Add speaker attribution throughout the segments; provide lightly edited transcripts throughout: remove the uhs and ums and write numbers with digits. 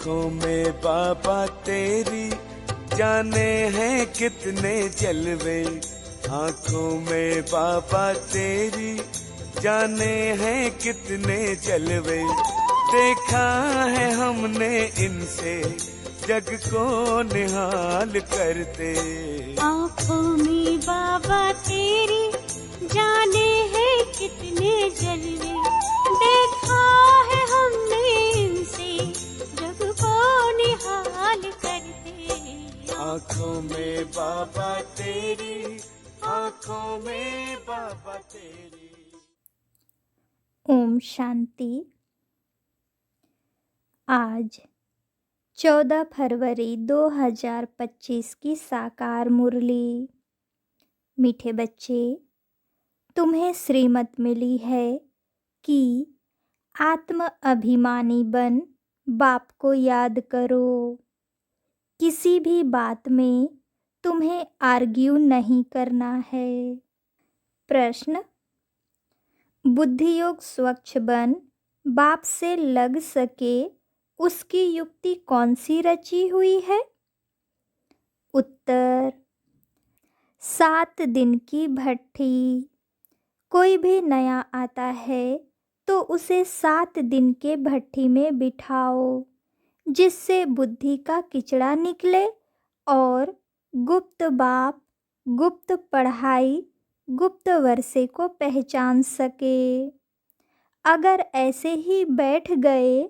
Speaker 1: आँखों में बाबा तेरी जाने हैं कितने जलवे, आँखों में बाबा तेरी जाने हैं कितने जलवे। देखा है हमने इनसे जग को निहाल करते।
Speaker 2: आँखों में बाबा तेरी जाने हैं कितने जलवे, देखा है हमने इनसे जग को निहाल करते।
Speaker 1: आँखों में बाबा तेरी, आँखों में बाबा तेरी।
Speaker 3: ओम शांति। आज 14 फरवरी 2025 की साकार मुरली। मीठे बच्चे, तुम्हें श्रीमत मिली है कि आत्म अभिमानी बन बाप को याद करो। किसी भी बात में तुम्हें आर्ग्यू नहीं करना है। प्रश्न: बुद्धि योग स्वच्छ बन बाप से लग सके उसकी युक्ति कौन सी रची हुई है? उत्तर: 7 दिन की भट्ठी। कोई भी नया आता है तो उसे 7 दिन के भट्ठी में बिठाओ, जिससे बुद्धि का किचड़ा निकले और गुप्त बाप, गुप्त पढ़ाई, गुप्त वर्षे को पहचान सके। अगर ऐसे ही बैठ गए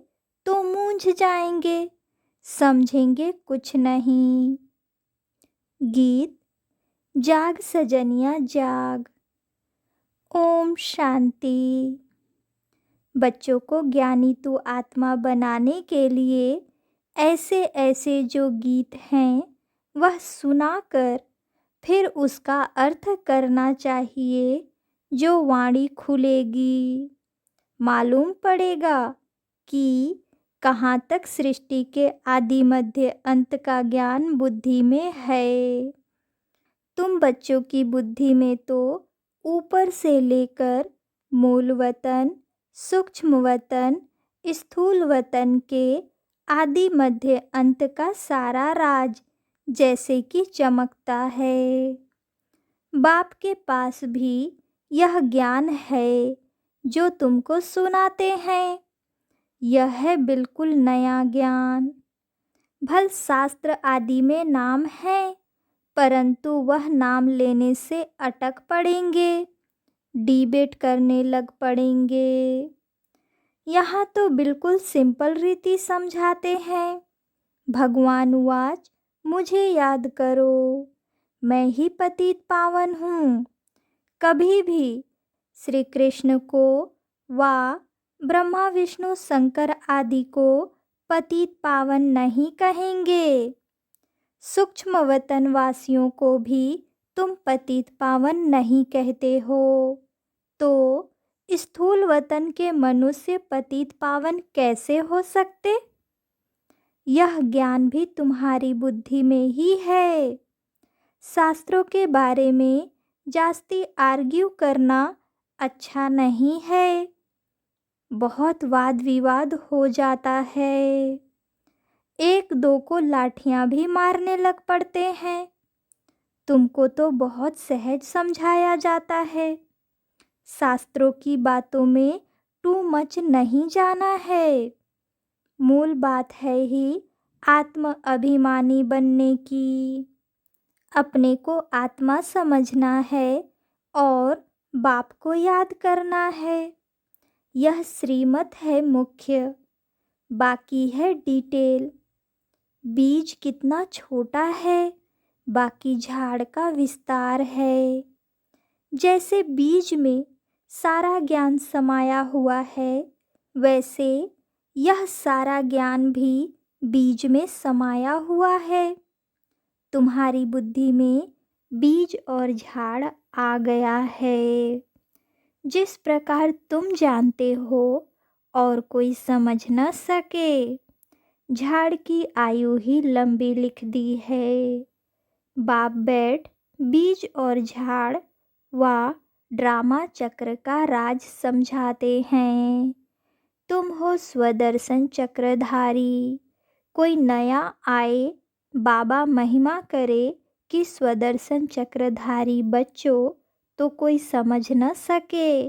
Speaker 3: तो मूंझ जाएंगे, समझेंगे कुछ नहीं। गीत जाग सजनिया जाग। ओम शांति। बच्चों को ज्ञानी तू आत्मा बनाने के लिए ऐसे ऐसे जो गीत हैं वह सुनाकर फिर उसका अर्थ करना चाहिए। जो वाणी खुलेगी मालूम पड़ेगा कि कहाँ तक सृष्टि के आदि मध्य अंत का ज्ञान बुद्धि में है। तुम बच्चों की बुद्धि में तो ऊपर से लेकर मूल वतन, सूक्ष्म वतन, स्थूल वतन के आदि मध्य अंत का सारा राज जैसे कि चमकता है। बाप के पास भी यह ज्ञान है जो तुमको सुनाते हैं। यह है बिल्कुल नया ज्ञान। भल शास्त्र आदि में नाम है, परंतु वह नाम लेने से अटक पड़ेंगे, डिबेट करने लग पड़ेंगे। यहाँ तो बिल्कुल सिंपल रीति समझाते हैं। भगवान वाच मुझे याद करो, मैं ही पतित पावन हूँ। कभी भी श्री कृष्ण को वा ब्रह्मा विष्णु शंकर आदि को पतित पावन नहीं कहेंगे। सूक्ष्म वतन वासियों को भी तुम पतित पावन नहीं कहते हो, तो स्थूल वतन के मनुष्य पतित पावन कैसे हो सकते? यह ज्ञान भी तुम्हारी बुद्धि में ही है। शास्त्रों के बारे में जास्ती आर्ग्यू करना अच्छा नहीं है। बहुत वाद विवाद हो जाता है। एक दो को लाठियां भी मारने लग पड़ते हैं। तुमको तो बहुत सहज समझाया जाता है। शास्त्रों की बातों में टू मच नहीं जाना है। मूल बात है ही आत्म अभिमानी बनने की। अपने को आत्मा समझना है और बाप को याद करना है। यह श्रीमत है मुख्य, बाकी है डिटेल। बीज कितना छोटा है, बाकी झाड़ का विस्तार है। जैसे बीज में सारा ज्ञान समाया हुआ है, वैसे यह सारा ज्ञान भी बीज में समाया हुआ है। तुम्हारी बुद्धि में बीज और झाड़ आ गया है। जिस प्रकार तुम जानते हो और कोई समझ न सके। झाड़ की आयु ही लंबी लिख दी है। बाप बैठ बीज और झाड़ व ड्रामा चक्र का राज समझाते हैं। तुम हो स्वदर्शन चक्रधारी, कोई नया आए, बाबा महिमा करे कि स्वदर्शन चक्रधारी बच्चों, तो कोई समझ न सके।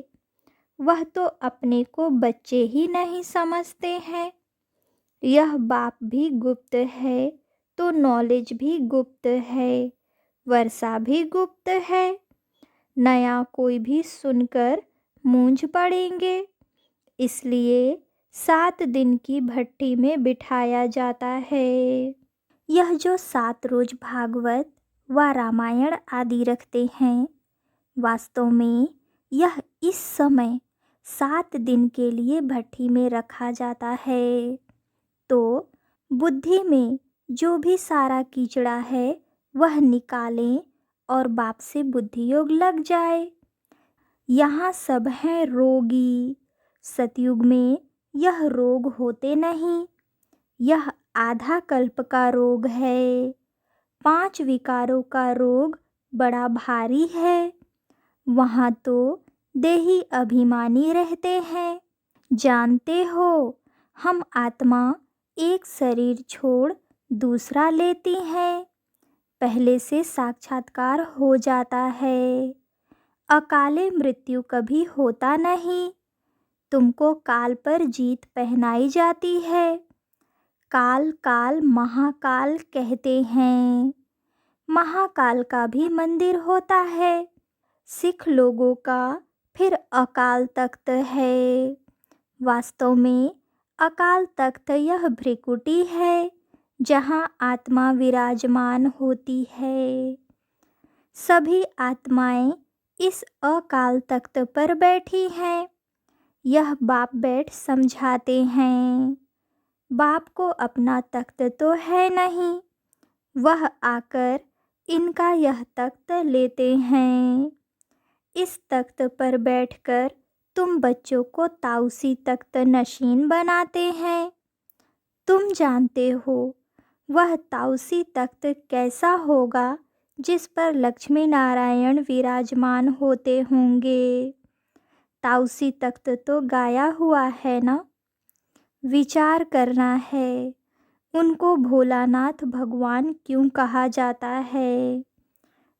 Speaker 3: वह तो अपने को बच्चे ही नहीं समझते हैं। यह बाप भी गुप्त है, तो नॉलेज भी गुप्त है, वर्षा भी गुप्त है। नया कोई भी सुनकर मूंझ पड़ेंगे। इसलिए 7 दिन की भट्ठी में बिठाया जाता है। यह जो 7 रोज भागवत व रामायण आदि रखते हैं, वास्तव में यह इस समय 7 दिन के लिए भट्ठी में रखा जाता है। तो बुद्धि में जो भी सारा कीचड़ा है वह निकालें और बाप से बुद्धि योग लग जाए। यहाँ सब हैं रोगी। सतयुग में यह रोग होते नहीं। यह आधा कल्प का रोग है। 5 विकारों का रोग बड़ा भारी है। वहाँ तो देही अभिमानी रहते हैं। जानते हो, हम आत्मा एक शरीर छोड़ दूसरा लेती हैं। पहले से साक्षात्कार हो जाता है। अकाले मृत्यु कभी होता नहीं। तुमको काल पर जीत पहनाई जाती है। काल काल महाकाल कहते हैं। महाकाल का भी मंदिर होता है। सिख लोगों का फिर अकाल तख्त है। वास्तव में अकाल तख्त यह भ्रिकुटी है, जहाँ आत्मा विराजमान होती है। सभी आत्माएं इस अकाल तख्त पर बैठी हैं। यह बाप बैठ समझाते हैं। बाप को अपना तख्त तो है नहीं, वह आकर इनका यह तख्त लेते हैं। इस तख्त पर बैठकर तुम बच्चों को ताउसी तख्त नशीन बनाते हैं। तुम जानते हो वह ताउसी तख्त कैसा होगा, जिस पर लक्ष्मी नारायण विराजमान होते होंगे। ताउसी तख्त तो गाया हुआ है ना। विचार करना है, उनको भोलानाथ भगवान क्यों कहा जाता है।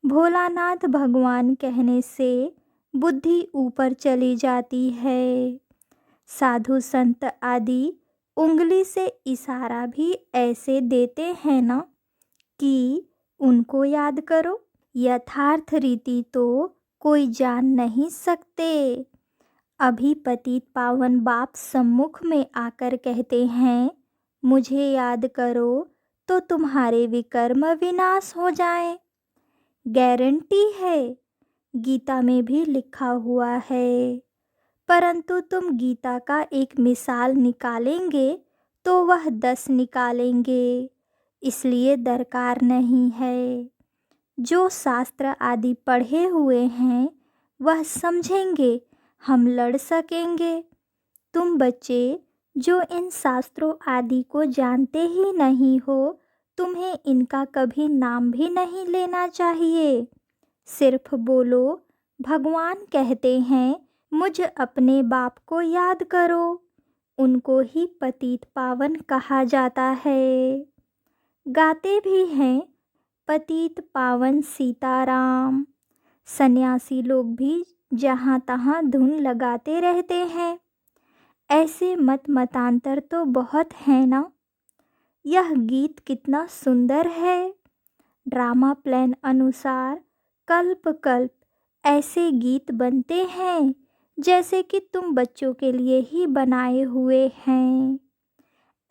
Speaker 3: भोलानाथ भगवान कहने से बुद्धि ऊपर चली जाती है। साधु संत आदि उंगली से इशारा भी ऐसे देते हैं ना कि उनको याद करो। यथार्थ रीति तो कोई जान नहीं सकते। अभी पतित पावन बाप सम्मुख में आकर कहते हैं, मुझे याद करो तो तुम्हारे विकर्म विनाश हो जाएं। गारंटी है, गीता में भी लिखा हुआ है। परंतु तुम गीता का एक मिसाल निकालेंगे तो वह 10 निकालेंगे, इसलिए दरकार नहीं है। जो शास्त्र आदि पढ़े हुए हैं वह समझेंगे, हम लड़ सकेंगे। तुम बच्चे जो इन शास्त्रों आदि को जानते ही नहीं हो, तुम्हें इनका कभी नाम भी नहीं लेना चाहिए। सिर्फ बोलो, भगवान कहते हैं मुझ अपने बाप को याद करो। उनको ही पतित पावन कहा जाता है। गाते भी हैं, पतित पावन सीताराम। सन्यासी लोग भी जहाँ तहाँ धुन लगाते रहते हैं। ऐसे मत मतांतर तो बहुत है ना। यह गीत कितना सुंदर है। ड्रामा प्लान अनुसार कल्प कल्प ऐसे गीत बनते हैं जैसे कि तुम बच्चों के लिए ही बनाए हुए हैं।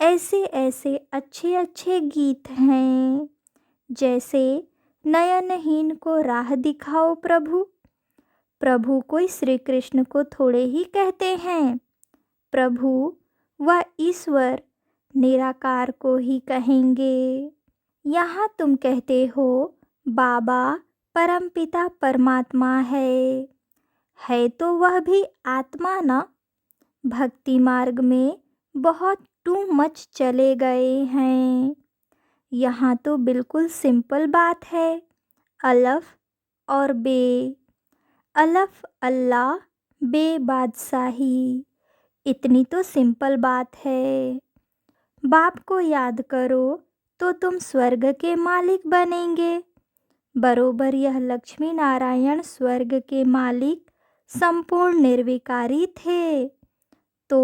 Speaker 3: ऐसे ऐसे अच्छे अच्छे गीत हैं, जैसे नयनहीन को राह दिखाओ प्रभु। प्रभु कोई श्री कृष्ण को थोड़े ही कहते हैं। प्रभु व ईश्वर निराकार को ही कहेंगे। यहाँ तुम कहते हो बाबा परमपिता परमात्मा है तो वह भी आत्मा ना। भक्ति मार्ग में बहुत टू मच चले गए हैं। यहाँ तो बिल्कुल सिंपल बात है, अलफ और बे। अलफ अल्लाह, बे बादशाही। इतनी तो सिंपल बात है। बाप को याद करो तो तुम स्वर्ग के मालिक बनेंगे। बरोबर यह लक्ष्मी नारायण स्वर्ग के मालिक संपूर्ण निर्विकारी थे। तो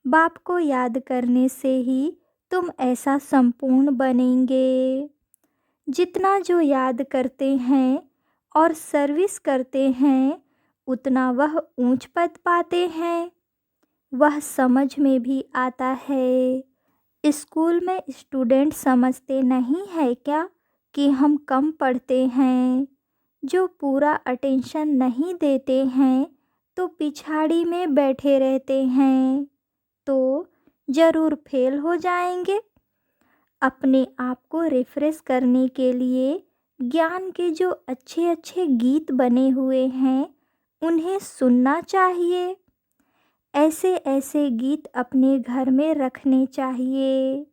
Speaker 3: बाप को याद करने से ही तुम ऐसा संपूर्ण बनेंगे। जितना जो याद करते हैं और सर्विस करते हैं उतना वह ऊंच पद पाते हैं। वह समझ में भी आता है। स्कूल में स्टूडेंट समझते नहीं है क्या कि हम कम पढ़ते हैं। जो पूरा अटेंशन नहीं देते हैं तो पिछाड़ी में बैठे रहते हैं, तो ज़रूर फेल हो जाएंगे। अपने आप को रिफ्रेश करने के लिए ज्ञान के जो अच्छे अच्छे गीत बने हुए हैं उन्हें सुनना चाहिए। ऐसे ऐसे गीत अपने घर में रखने चाहिए।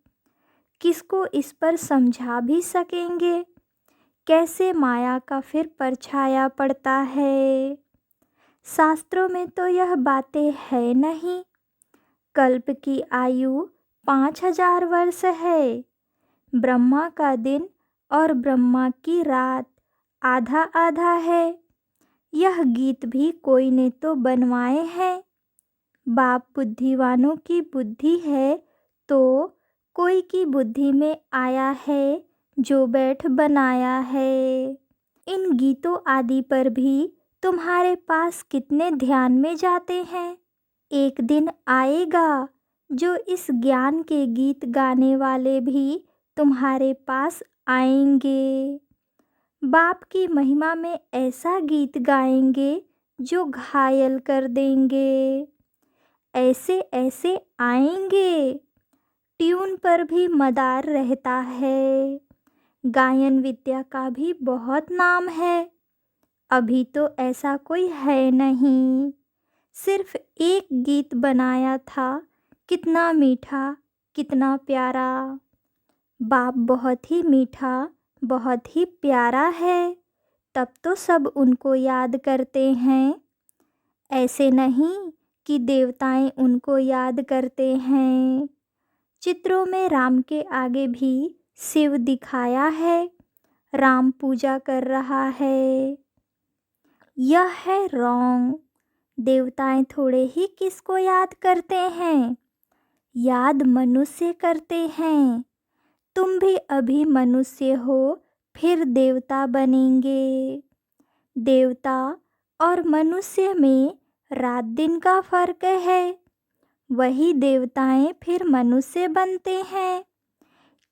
Speaker 3: किसको इस पर समझा भी सकेंगे कैसे माया का फिर परछाया पड़ता है। शास्त्रों में तो यह बातें है नहीं। कल्प की आयु 5000 वर्ष है। ब्रह्मा का दिन और ब्रह्मा की रात आधा आधा है। यह गीत भी कोई ने तो बनवाए हैं। बाप बुद्धिवानों की बुद्धि है तो कोई की बुद्धि में आया है जो बैठ बनाया है। इन गीतों आदि पर भी तुम्हारे पास कितने ध्यान में जाते हैं। एक दिन आएगा जो इस ज्ञान के गीत गाने वाले भी तुम्हारे पास आएंगे। बाप की महिमा में ऐसा गीत गाएंगे जो घायल कर देंगे। ऐसे ऐसे आएंगे। ट्यून पर भी मदार रहता है। गायन विद्या का भी बहुत नाम है। अभी तो ऐसा कोई है नहीं। सिर्फ एक गीत बनाया था, कितना मीठा कितना प्यारा। बाप बहुत ही मीठा बहुत ही प्यारा है, तब तो सब उनको याद करते हैं। ऐसे नहीं कि देवताएं उनको याद करते हैं। चित्रों में राम के आगे भी शिव दिखाया है। राम पूजा कर रहा है। यह है रॉन्ग। देवताएं थोड़े ही किसको याद करते हैं। याद मनुष्य करते हैं। तुम भी अभी मनुष्य हो फिर देवता बनेंगे। देवता और मनुष्य में रात दिन का फर्क है। वही देवताएं फिर मनुष्य बनते हैं।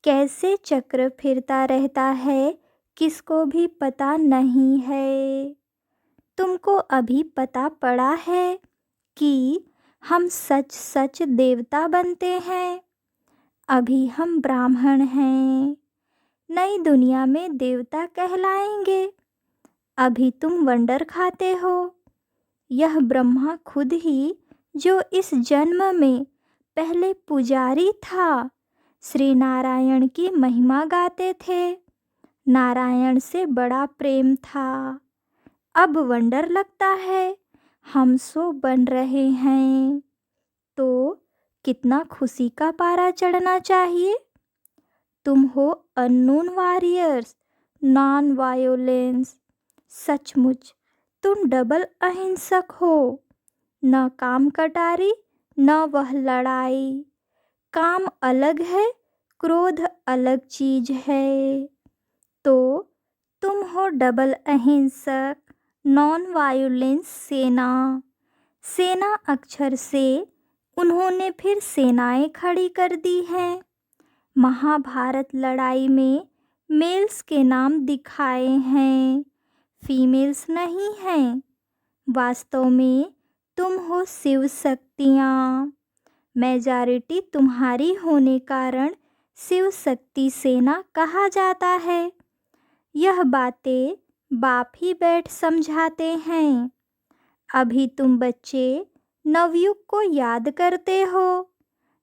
Speaker 3: कैसे चक्र फिरता रहता है किसको भी पता नहीं है। तुमको अभी पता पड़ा है कि हम सच सच देवता बनते हैं। अभी हम ब्राह्मण हैं। नई दुनिया में देवता कहलाएंगे। अभी तुम वंडर खाते हो। यह ब्रह्मा खुद ही जो इस जन्म में पहले पुजारी था, श्री नारायण की महिमा गाते थे। नारायण से बड़ा प्रेम था। अब वंडर लगता है हम सो बन रहे हैं। तो कितना खुशी का पारा चढ़ना चाहिए। तुम हो अननोन वॉरियर्स, नॉन वायोलेंस। सचमुच तुम डबल अहिंसक हो। न काम कटारी न वह लड़ाई। काम अलग है, क्रोध अलग चीज है। तो तुम हो डबल अहिंसक, नॉन वायोलेंस सेना। सेना अक्षर से उन्होंने फिर सेनाएं खड़ी कर दी हैं। महाभारत लड़ाई में मेल्स के नाम दिखाए हैं, फीमेल्स नहीं हैं। वास्तव में तुम हो शिव शक्तियाँ। मेजॉरिटी तुम्हारी होने कारण शिव शक्ति सेना कहा जाता है। यह बातें बाप ही बैठ समझाते हैं। अभी तुम बच्चे नवयुग को याद करते हो।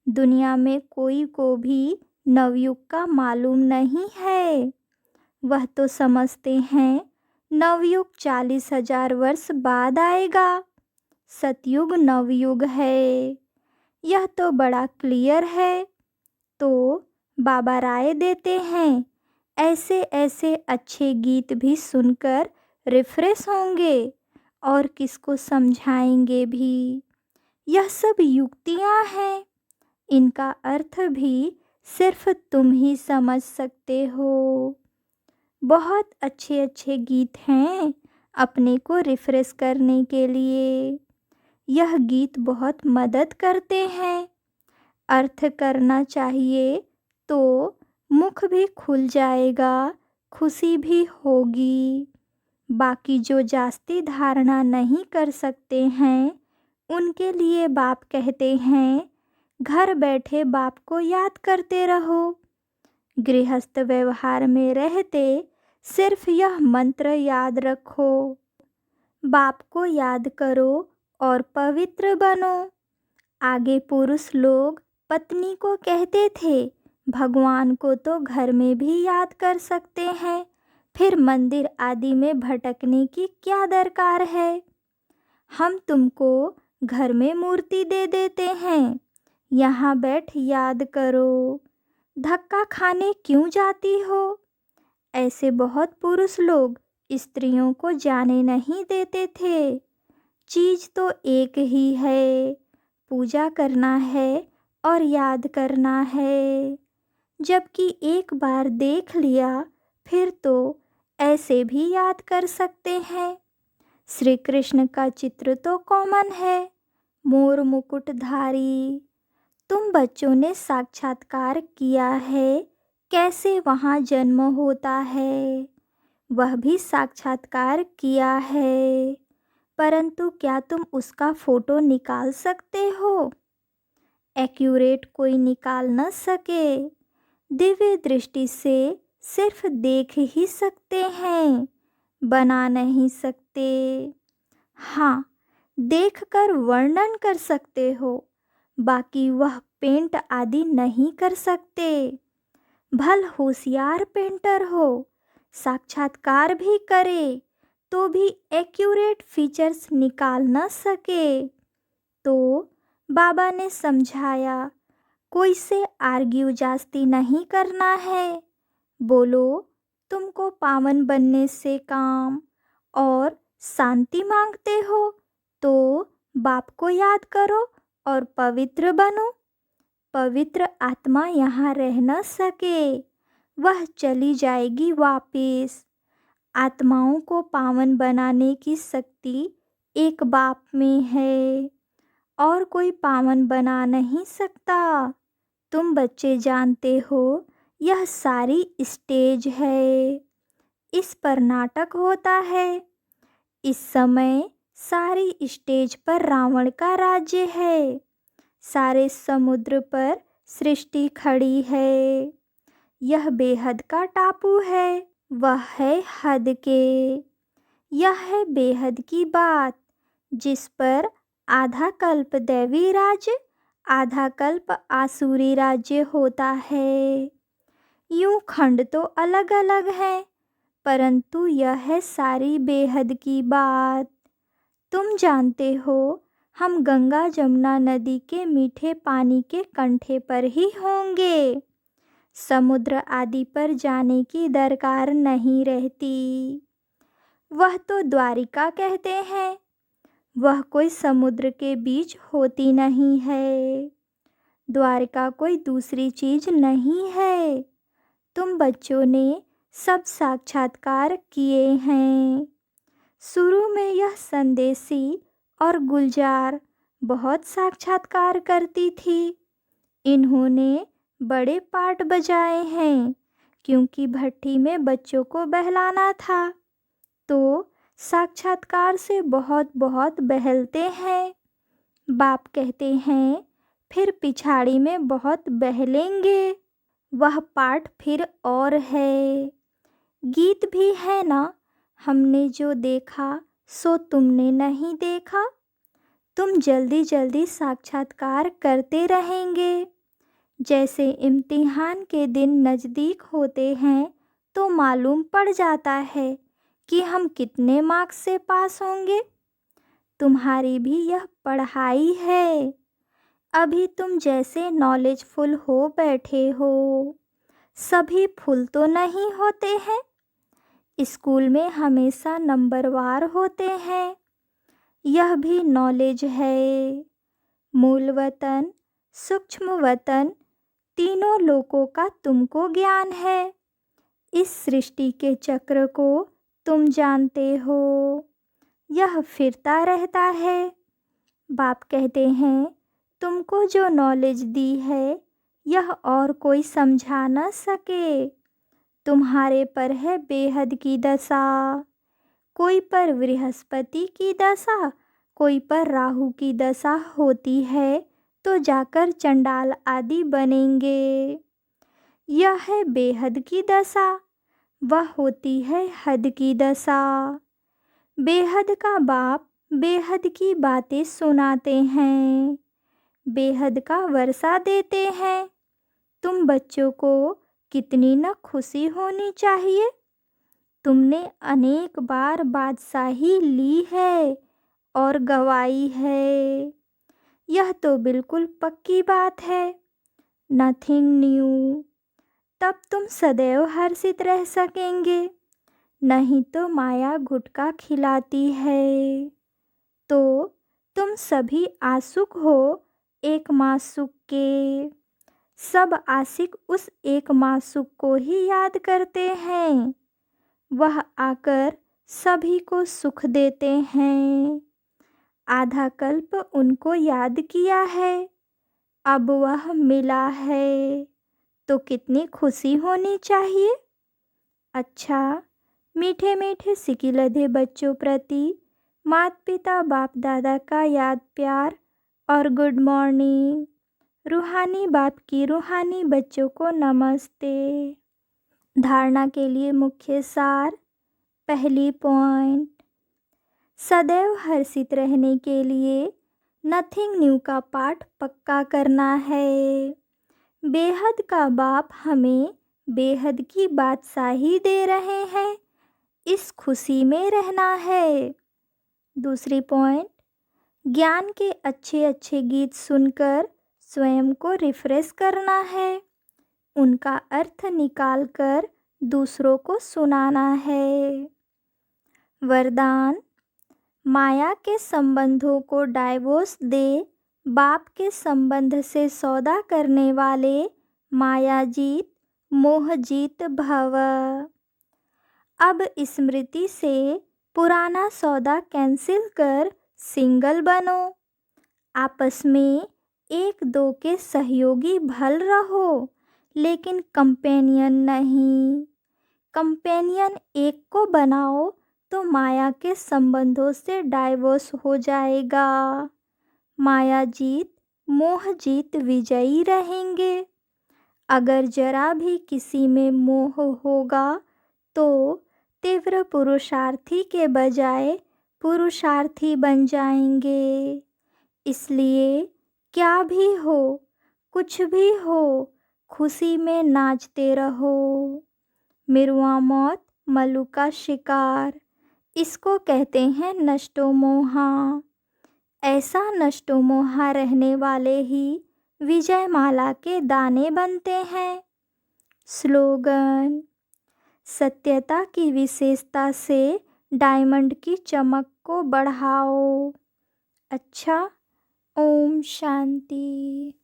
Speaker 3: दुनिया में कोई को भी नवयुग का मालूम नहीं है। वह तो समझते हैं नवयुग 40,000 वर्ष बाद आएगा। सतयुग नवयुग है। यह तो बड़ा क्लियर है। तो बाबा राय देते हैं, ऐसे ऐसे अच्छे गीत भी सुनकर रिफ्रेश होंगे और किसको समझाएंगे भी। यह सब युक्तियाँ हैं, इनका अर्थ भी सिर्फ तुम ही समझ सकते हो। बहुत अच्छे अच्छे गीत हैं अपने को रिफ्रेश करने के लिए। यह गीत बहुत मदद करते हैं। अर्थ करना चाहिए तो मुख भी खुल जाएगा, खुशी भी होगी। बाकी जो जास्ती धारणा नहीं कर सकते हैं, उनके लिए बाप कहते हैं, घर बैठे बाप को याद करते रहो। गृहस्थ व्यवहार में रहते सिर्फ यह मंत्र याद रखो, बाप को याद करो और पवित्र बनो। आगे पुरुष लोग पत्नी को कहते थे, भगवान को तो घर में भी याद कर सकते हैं, फिर मंदिर आदि में भटकने की क्या दरकार है। हम तुमको घर में मूर्ति दे देते हैं, यहाँ बैठ याद करो, धक्का खाने क्यों जाती हो। ऐसे बहुत पुरुष लोग स्त्रियों को जाने नहीं देते थे। चीज़ तो एक ही है, पूजा करना है और याद करना है। जबकि एक बार देख लिया फिर तो ऐसे भी याद कर सकते हैं। श्री कृष्ण का चित्र तो कॉमन है, मोर मुकुटधारी। तुम बच्चों ने साक्षात्कार किया है, कैसे वहाँ जन्म होता है, वह भी साक्षात्कार किया है, परंतु क्या तुम उसका फ़ोटो निकाल सकते हो? एक्यूरेट कोई निकाल न सके, दिव्य दृष्टि से सिर्फ देख ही सकते हैं, बना नहीं सकते। हाँ, देखकर वर्णन कर सकते हो, बाकी वह पेंट आदि नहीं कर सकते। भल होशियार पेंटर हो, साक्षात्कार भी करे तो भी एक्यूरेट फीचर्स निकाल न सके। तो बाबा ने समझाया, कोई से आर्ग्यू जास्ती नहीं करना है। बोलो तुमको पावन बनने से काम और शांति मांगते हो तो बाप को याद करो और पवित्र बनो। पवित्र आत्मा यहाँ रह न सके, वह चली जाएगी वापिस। आत्माओं को पावन बनाने की शक्ति एक बाप में है, और कोई पावन बना नहीं सकता। तुम बच्चे जानते हो, यह सारी स्टेज है, इस पर नाटक होता है। इस समय सारी स्टेज पर रावण का राज्य है, सारे समुद्र पर सृष्टि खड़ी है। यह बेहद का टापू है, वह है हद के। यह है बेहद की बात, जिस पर आधा कल्प दैवी राज्य, आधा कल्प आसुरी राज्य होता है। यूं खंड तो अलग अलग हैं, परंतु यह है सारी बेहद की बात। तुम जानते हो, हम गंगा जमुना नदी के मीठे पानी के कंठे पर ही होंगे, समुद्र आदि पर जाने की दरकार नहीं रहती। वह तो द्वारिका कहते हैं, वह कोई समुद्र के बीच होती नहीं है। द्वारिका कोई दूसरी चीज़ नहीं है। तुम बच्चों ने सब साक्षात्कार किए हैं। शुरू में यह संदेशी और गुलजार बहुत साक्षात्कार करती थी। इन्होंने बड़े पार्ट बजाए हैं, क्योंकि भट्टी में बच्चों को बहलाना था, तो साक्षात्कार से बहुत बहुत बहलते हैं। बाप कहते हैं, फिर पिछाड़ी में बहुत बहलेंगे, वह पार्ट फिर और है। गीत भी है ना, हमने जो देखा सो तुमने नहीं देखा। तुम जल्दी जल्दी साक्षात्कार करते रहेंगे। जैसे इम्तिहान के दिन नज़दीक होते हैं तो मालूम पड़ जाता है कि हम कितने मार्क्स से पास होंगे। तुम्हारी भी यह पढ़ाई है। अभी तुम जैसे नॉलेजफुल हो बैठे हो, सभी फुल तो नहीं होते हैं। स्कूल में हमेशा नंबरवार होते हैं, यह भी नॉलेज है। मूल वतन, सूक्ष्म वतन, तीनों लोकों का तुमको ज्ञान है। इस सृष्टि के चक्र को तुम जानते हो, यह फिरता रहता है। बाप कहते हैं, तुमको जो नॉलेज दी है, यह और कोई समझा न सके। तुम्हारे पर है बेहद की दशा, कोई पर बृहस्पति की दशा, कोई पर राहु की दशा होती है तो जाकर चंडाल आदि बनेंगे। यह है बेहद की दशा, वह होती है हद की दशा। बेहद का बाप बेहद की बातें सुनाते हैं, बेहद का वर्षा देते हैं। तुम बच्चों को कितनी न खुशी होनी चाहिए। तुमने अनेक बार बादशाही ली है और गवाई है, यह तो बिल्कुल पक्की बात है। नथिंग न्यू, तब तुम सदैव हर्षित रह सकेंगे। नहीं तो माया गुटखा खिलाती है। तो तुम सभी आसुक हो एक मासुक के। सब आशिक उस एक मासुक को ही याद करते हैं, वह आकर सभी को सुख देते हैं। आधा कल्प उनको याद किया है, अब वह मिला है, तो कितनी खुशी होनी चाहिए। अच्छा, मीठे मीठे सिकिलधे बच्चों प्रति माता पिता बाप दादा का याद प्यार और गुड मॉर्निंग। रूहानी बाप की रूहानी बच्चों को नमस्ते। धारणा के लिए मुख्य सार। पहली पॉइंट, सदैव हर्षित रहने के लिए नथिंग न्यू का पाठ पक्का करना है। बेहद का बाप हमें बेहद की बादशाही दे रहे हैं, इस खुशी में रहना है। दूसरी पॉइंट, ज्ञान के अच्छे अच्छे गीत सुनकर स्वयं को रिफ्रेश करना है, उनका अर्थ निकालकर दूसरों को सुनाना है। वरदान, माया के संबंधों को डाइवोर्स दे, बाप के संबंध से सौदा करने वाले मायाजीत मोहजीत भव। अब स्मृति से पुराना सौदा कैंसिल कर सिंगल बनो। आपस में एक दो के सहयोगी भल रहो, लेकिन कंपेनियन नहीं। कंपेनियन एक को बनाओ तो माया के संबंधों से डाइवोर्स हो जाएगा। माया जीत मोह जीत विजयी रहेंगे। अगर जरा भी किसी में मोह होगा तो तीव्र पुरुषार्थी के बजाय पुरुषार्थी बन जाएंगे। इसलिए क्या भी हो, कुछ भी हो, खुशी में नाचते रहो। मिरुआ मौत मल्लू का शिकार, इसको कहते हैं नष्टो मोहा। ऐसा नष्टो मोहा रहने वाले ही विजय माला के दाने बनते हैं। स्लोगन, सत्यता की विशेषता से डायमंड की चमक को बढ़ाओ। अच्छा, ओम शांति।